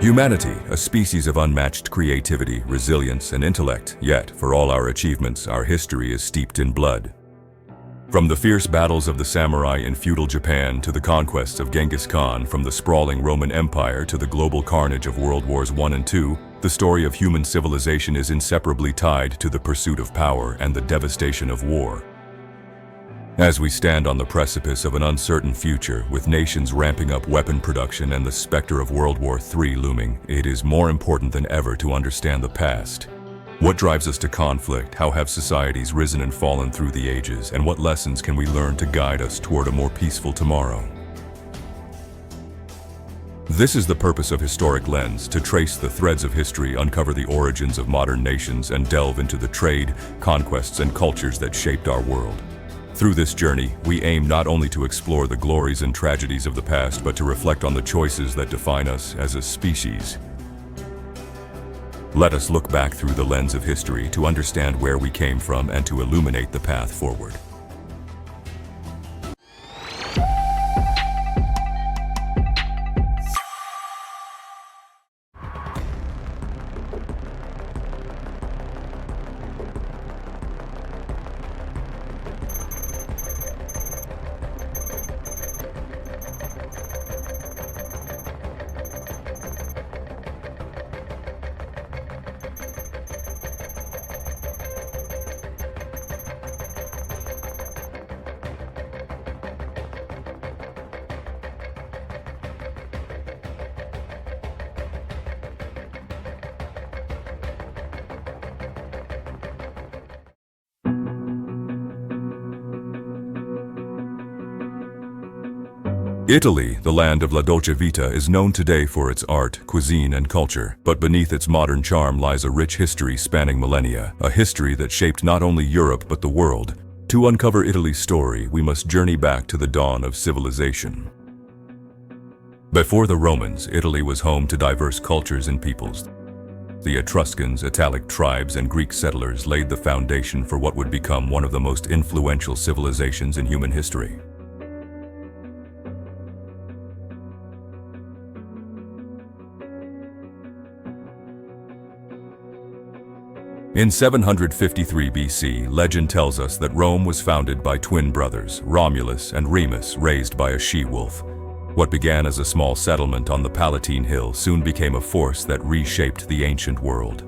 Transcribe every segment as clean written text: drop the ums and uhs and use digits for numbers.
Humanity, a species of unmatched creativity, resilience, and intellect, yet, for all our achievements, our history is steeped in blood. From the fierce battles of the samurai in feudal Japan to the conquests of Genghis Khan, from the sprawling Roman Empire to the global carnage of World Wars I and II, the story of human civilization is inseparably tied to the pursuit of power and the devastation of war. As we stand on the precipice of an uncertain future, with nations ramping up weapon production and the specter of World War III looming, it is more important than ever to understand the past. What drives us to conflict? How have societies risen and fallen through the ages? And what lessons can we learn to guide us toward a more peaceful tomorrow? This is the purpose of Historic Lens, to trace the threads of history, uncover the origins of modern nations, and delve into the trade, conquests, and cultures that shaped our world. Through this journey, we aim not only to explore the glories and tragedies of the past, but to reflect on the choices that define us as a species. Let us look back through the lens of history to understand where we came from and to illuminate the path forward. Italy, the land of La Dolce Vita, is known today for its art, cuisine, and culture. But beneath its modern charm lies a rich history spanning millennia, a history that shaped not only Europe but the world. To uncover Italy's story, we must journey back to the dawn of civilization. Before the Romans, Italy was home to diverse cultures and peoples. The Etruscans, Italic tribes, and Greek settlers laid the foundation for what would become one of the most influential civilizations in human history. In 753 BC, legend tells us that Rome was founded by twin brothers, Romulus and Remus, raised by a she-wolf. What began as a small settlement on the Palatine Hill soon became a force that reshaped the ancient world.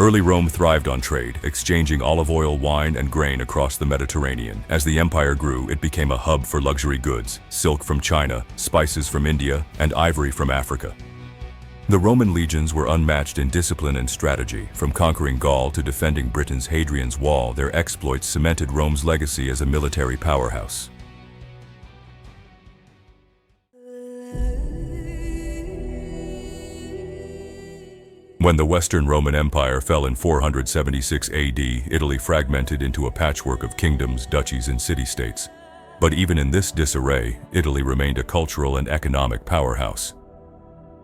Early Rome thrived on trade, exchanging olive oil, wine, and grain across the Mediterranean. As the empire grew, it became a hub for luxury goods, silk from China, spices from India, and ivory from Africa. The Roman legions were unmatched in discipline and strategy. From conquering Gaul to defending Britain's Hadrian's Wall, their exploits cemented Rome's legacy as a military powerhouse. When the Western Roman Empire fell in 476 AD, Italy fragmented into a patchwork of kingdoms, duchies, and city-states. But even in this disarray, Italy remained a cultural and economic powerhouse.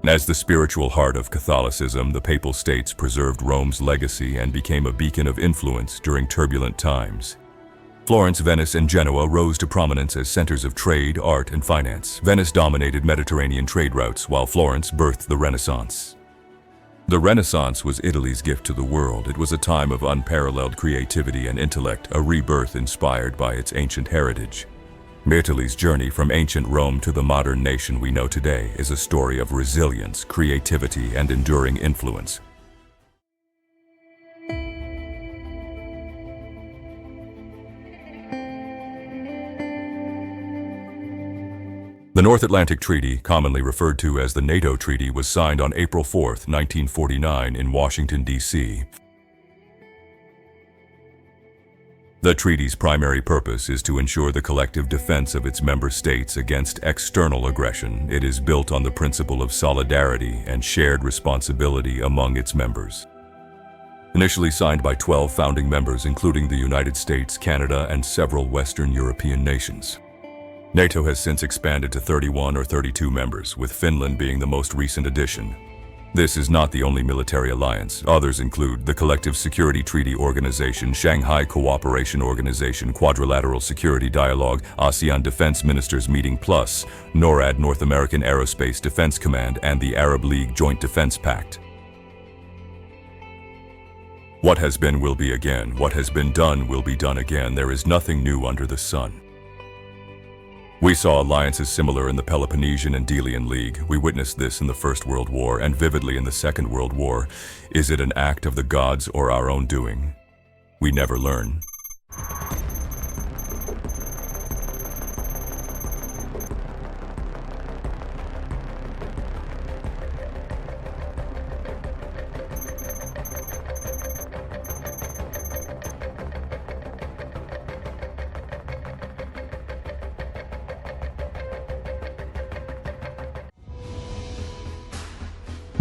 As the spiritual heart of Catholicism, the Papal States preserved Rome's legacy and became a beacon of influence during turbulent times. Florence, Venice, and Genoa rose to prominence as centers of trade, art, and finance. Venice dominated Mediterranean trade routes, while Florence birthed the Renaissance. The Renaissance was Italy's gift to the world. It was a time of unparalleled creativity and intellect, a rebirth inspired by its ancient heritage. Italy's journey from ancient Rome to the modern nation we know today is a story of resilience, creativity, and enduring influence. The North Atlantic Treaty, commonly referred to as the NATO Treaty, was signed on April 4, 1949 in Washington, D.C. The treaty's primary purpose is to ensure the collective defense of its member states against external aggression. It is built on the principle of solidarity and shared responsibility among its members. Initially signed by 12 founding members, including the United States, Canada, and several Western European nations. NATO has since expanded to 31 or 32 members, with Finland being the most recent addition. This is not the only military alliance. Others include the Collective Security Treaty Organization, Shanghai Cooperation Organization, Quadrilateral Security Dialogue, ASEAN Defense Ministers Meeting Plus, NORAD, North American Aerospace Defense Command, and the Arab League Joint Defense Pact. What has been will be again. What has been done will be done again. There is nothing new under the sun. We saw alliances similar in the Peloponnesian and Delian League. We witnessed this in the First World War and vividly in the Second World War. Is it an act of the gods or our own doing? We never learn.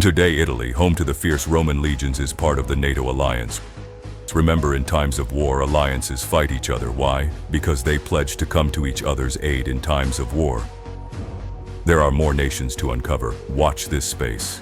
Today, Italy, home to the fierce Roman legions, is part of the NATO alliance. Remember, in times of war, alliances fight each other. Why? Because they pledge to come to each other's aid in times of war. There are more nations to uncover. Watch this space.